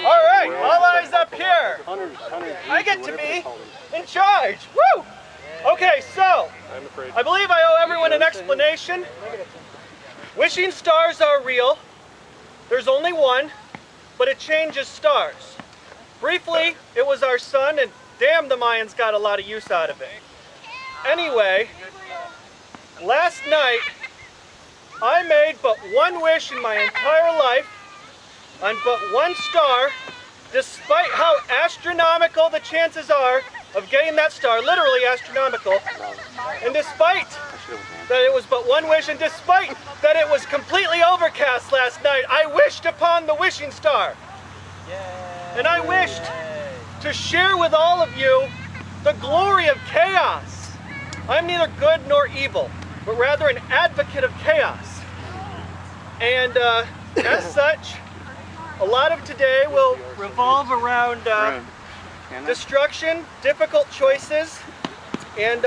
All right, all eyes up here. I get to be in charge. Woo! Okay, so I believe I owe everyone an explanation. Wishing stars are real. There's only one, but it changes stars. Briefly, it was our sun, and damn, the Mayans got a lot of use out of it. Anyway, last night, I made but one wish in my entire life on but one star, despite how astronomical the chances are of getting that star, literally astronomical, and despite that it was but one wish, and despite that it was completely overcast last night, I wished upon the wishing star. And I wished to share with all of you the glory of chaos. I'm neither good nor evil, but rather an advocate of chaos. And as such, a lot of today will revolve around destruction, difficult choices, and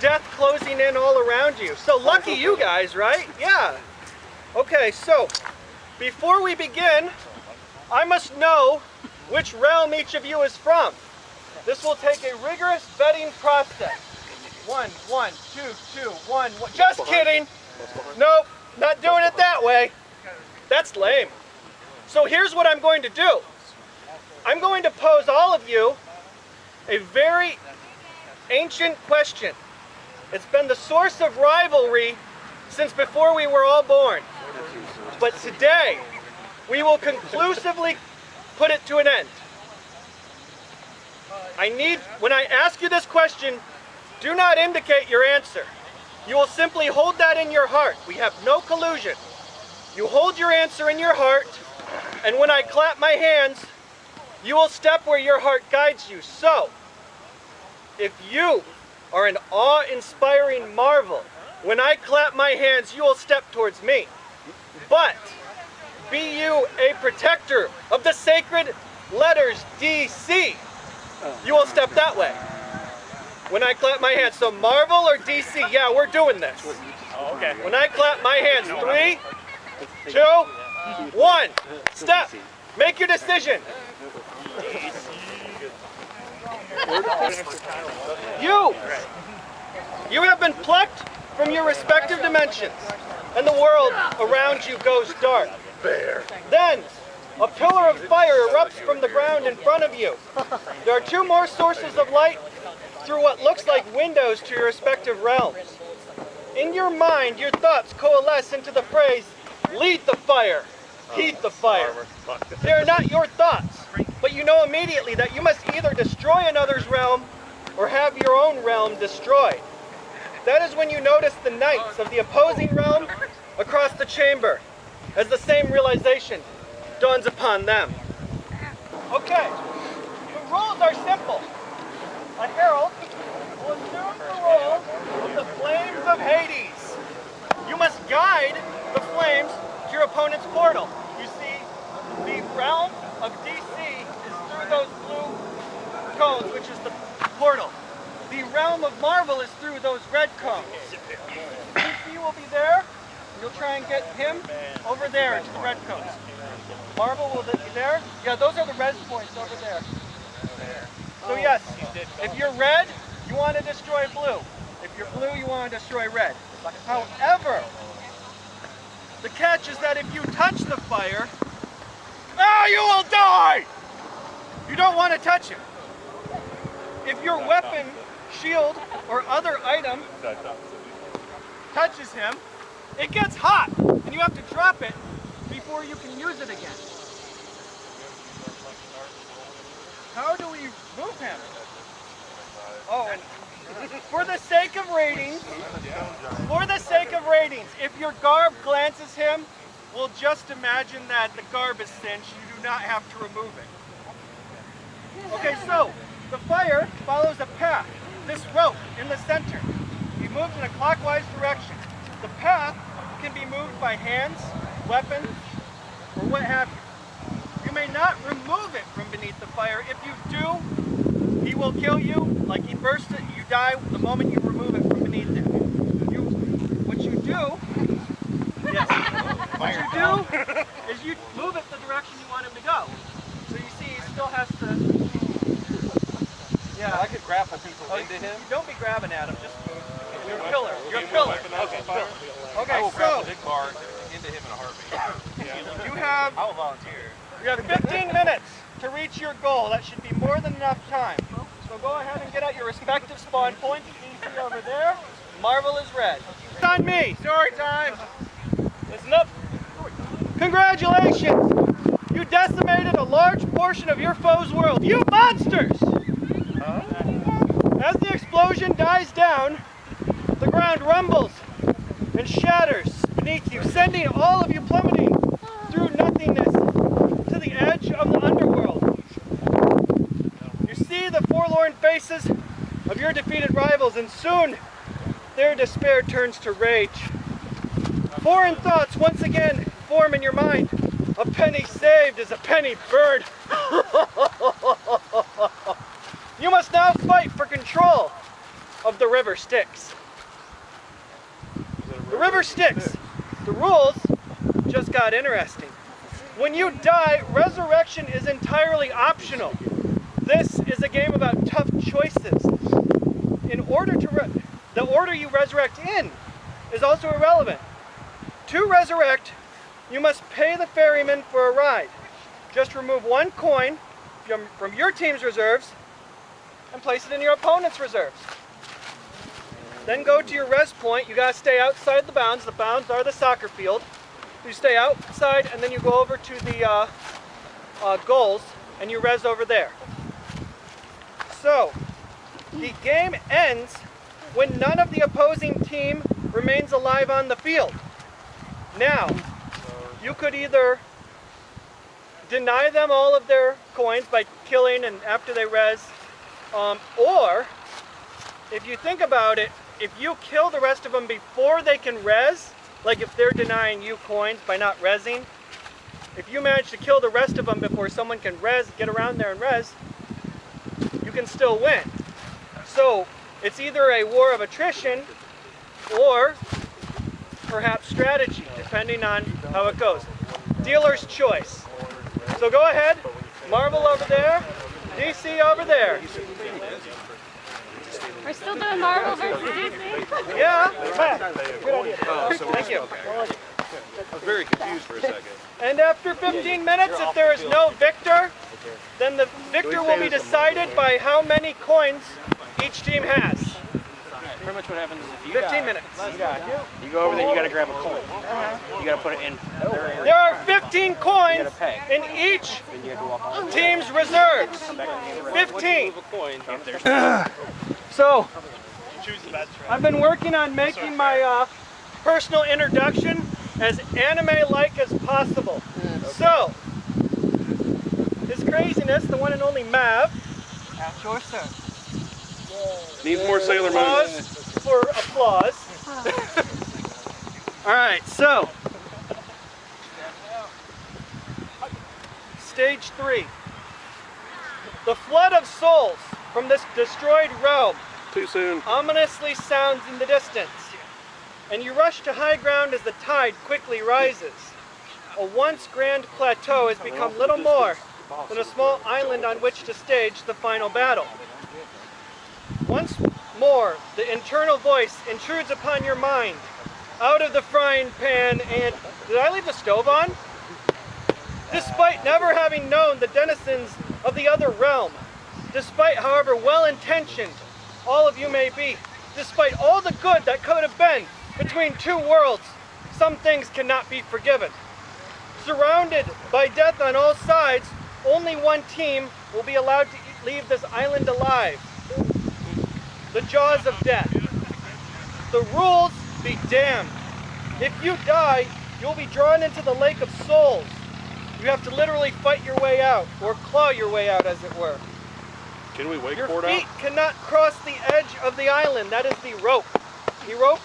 death closing in all around you. So lucky you guys, right? Yeah. Okay, so before we begin, I must know which realm each of you is from. This will take a rigorous vetting process. 1, 1, 2, 2, 1, 1. Just kidding. Nope, not doing it that way. That's lame. So here's what I'm going to do. I'm going to pose all of you a very ancient question. It's been the source of rivalry since before we were all born. But today, we will conclusively put it to an end. When I ask you this question, do not indicate your answer. You will simply hold that in your heart. We have no collusion. You hold your answer in your heart, and when I clap my hands, you will step where your heart guides you. So, if you are an awe-inspiring marvel, when I clap my hands, you will step towards me. But, be you a protector of the sacred letters DC, you will step that way when I clap my hands. So Marvel or DC, yeah, we're doing this. Okay. When I clap my hands, 3, 2, 1, step. Make your decision. You have been plucked from your respective dimensions, and the world around you goes dark. Then, a pillar of fire erupts from the ground in front of you. There are 2 more sources of light through what looks like windows to your respective realms. In your mind, your thoughts coalesce into the phrase, lead the fire, heed the fire. They are not your thoughts, but you know immediately that you must either destroy another's realm or have your own realm destroyed. That is when you notice the knights of the opposing realm across the chamber, as the same realization dawns upon them. Okay, the rules are simple. A herald will assume the role of the flames of Hades. You must guide the flames to your opponent's portal. You see, the realm of DC is through those blue cones, which is the portal. The realm of Marvel is through those red cones. DC will be there. You'll try and get him over there to the red cones. Marvel will be there. Yeah, those are the red points over there. So yes, if you're red, you want to destroy blue. If you're blue, you want to destroy red. However, the catch is that if you touch the fire, you will die! You don't want to touch it. If your weapon, shield, or other item touches him, it gets hot, and you have to drop it before you can use it again. How do we move him? Oh, and for the sake of ratings, if your garb glances him, we'll just imagine that the garb is cinched. You do not have to remove it. Okay, so the fire follows a path, this rope in the center. He moves in a clockwise direction. The path can be moved by hands, weapons, or what have you. You may not remove it from beneath the fire. If you do, he will kill you. Like he bursts it, you die the moment you remove it from beneath it. What you do is you into him? Don't be grabbing at him. Just your pillar. Your pillar. Okay. Okay. I will So grab the big bar into him in a heartbeat. you have. I will volunteer. You have 15 minutes to reach your goal. That should be more than enough time. So go ahead and get at your respective spawn points. DC over there. Marvel is red. It's on me. Story time. Listen up. Congratulations! You decimated a large portion of your foe's world. You monsters! As the explosion dies down, the ground rumbles and shatters beneath you, sending all of you plummeting through nothingness to the edge of the underworld. You see the forlorn faces of your defeated rivals, and soon their despair turns to rage. Foreign thoughts once again form in your mind. A penny saved is a penny burned. You must now fight for control of the river Styx. The river Styx. The rules just got interesting. When you die, resurrection is entirely optional. This is a game about tough choices. The order you resurrect in is also irrelevant. To resurrect, you must pay the ferryman for a ride. Just remove one coin from your team's reserves and place it in your opponent's reserves. Then go to your rest point. You gotta stay outside the bounds. The bounds are the soccer field. You stay outside and then you go over to the goals and you res over there. So, the game ends when none of the opposing team remains alive on the field. Now, you could either deny them all of their coins by killing and after they res, or if you think about it, if you kill the rest of them before they can res, like if they're denying you coins by not resing, if you manage to kill the rest of them before someone can res, get around there and res, you can still win. So it's either a war of attrition or perhaps strategy, depending on how it goes. Dealer's choice. So go ahead, Marvel over there, DC over there. We're still doing Marvel versus DC? Yeah, good idea. Thank you. I was very confused for a second. And after 15 minutes, if there is no victor, then the victor will be decided by how many coins each team has. Pretty much what happens is if you 15 minutes. You go over there, you got to grab a coin. You got to put it in their area. There are 15 coins in each team's reserves. 15. So, I've been working on making my personal introduction as anime-like as possible. So, His Craziness, the one and only Mav, at your service. Needs more Sailor Moon. Pause for applause. Alright, so Stage 3. The flood of souls from this destroyed realm Too soon. ominously sounds in the distance, and you rush to high ground as the tide quickly rises. A once grand plateau has become little more than a small island on which to stage the final battle. Once more, the internal voice intrudes upon your mind, out of the frying pan, and did I leave the stove on? Despite never having known the denizens of the other realm, despite however well-intentioned all of you may be, despite all the good that could have been between two worlds, some things cannot be forgiven. Surrounded by death on all sides, only one team will be allowed to leave this island alive. The jaws of death. The rules be damned. If you die, you'll be drawn into the lake of souls. You have to literally fight your way out, or claw your way out, as it were. Can we wakeboard Your out? feet cannot cross the edge of the island. That is the rope. The rope.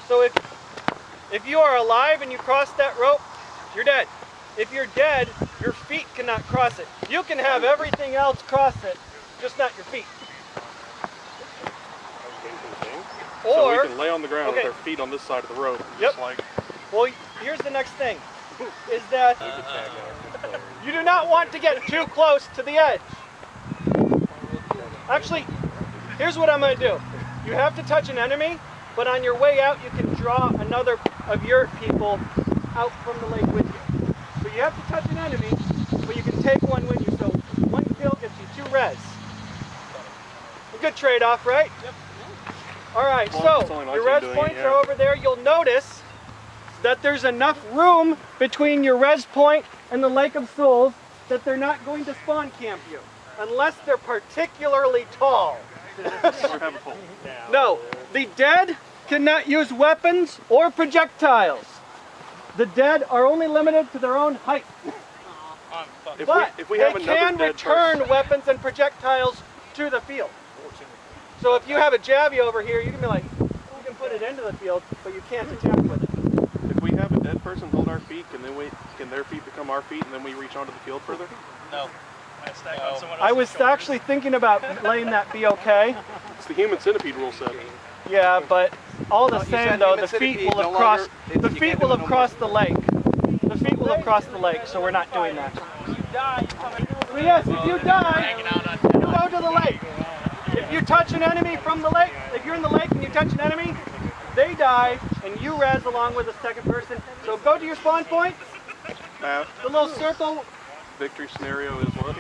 So if you are alive and you cross that rope, you're dead. If you're dead, your feet cannot cross it. You can have everything else cross it, just not your feet. So Or we can lay on the ground with our feet on this side of the rope. Yep. Just like, well, here's the next thing, is that you do not want to get too close to the edge. Actually, Here's what I'm going to do. You have to touch an enemy, but on your way out, you can draw another of your people out from the lake with you. So you have to touch an enemy, but you can take one with you. So one kill gets you 2 res. A good trade-off, right? Yep. All right, Well, so your res points yeah. are over there. You'll notice that there's enough room between your res point and the Lake of Souls that they're not going to spawn camp you, unless they're particularly tall. Or have a pole. No, the dead cannot use weapons or projectiles. The dead are only limited to their own height. But if we they have another can dead return person, weapons and projectiles to the field. So if you have a jabby over here, you can be like, you can put it into the field, but you can't attack with it. if we have a dead person hold our feet, can their feet become our feet and then we reach onto the field further? No. I was actually thinking about letting that be okay. It's the human centipede rule set. Yeah, but all the You same said though, human the feet centipede will have no crossed. longer- The you feet can't will do it have no crossed the lake. The feet will have crossed the lake, so we're not doing that. So yes, if you die, you go to the lake. If you touch an enemy from the lake, if you're in the lake and you touch an enemy, they die, and you res along with the second person. So go to your spawn point. The little circle. Victory scenario is what?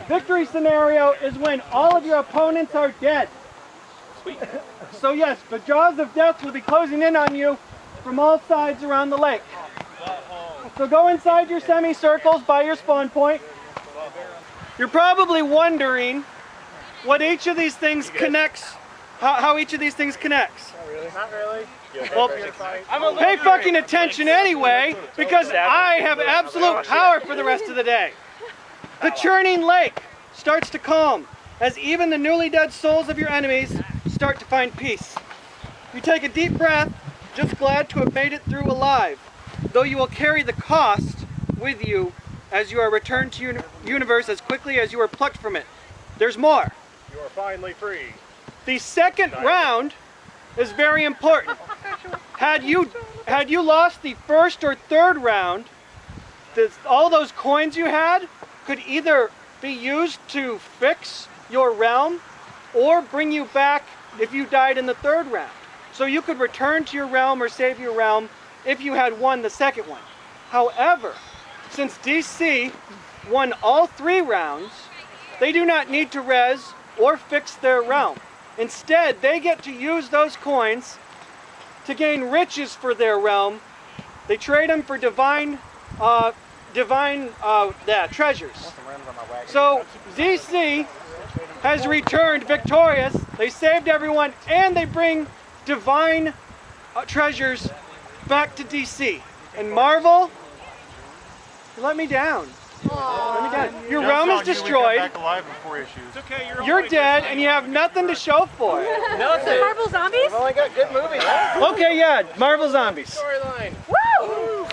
Victory scenario is when all of your opponents are dead. Sweet. So yes, the jaws of death will be closing in on you from all sides around the lake. So go inside your semicircles by your spawn point. You're probably wondering what each of these things connects, how each of these things connects. Not really. Well, pay fucking attention anyway, because I have absolute power for the rest of the day. The churning lake starts to calm as even the newly dead souls of your enemies start to find peace. You take a deep breath, just glad to have made it through alive, though you will carry the cost with you as you are returned to your universe as quickly as you were plucked from it. There's more. You are finally free. The second round is very important. Had you lost the first or third round, all those coins you had could either be used to fix your realm or bring you back if you died in the third round. So you could return to your realm or save your realm if you had won the second one. However, since DC won all 3 rounds, they do not need to res or fix their realm. Instead, they get to use those coins to gain riches for their realm. They trade them for divine treasures. So DC has returned victorious. They saved everyone, and they bring divine treasures back to DC. And Marvel, you let me down. Let me down. Your realm is destroyed. You're dead, and you have nothing to show for it. The Marvel Zombies? I've only got good movies. Okay, yeah, Marvel Zombies. Storyline. Woo!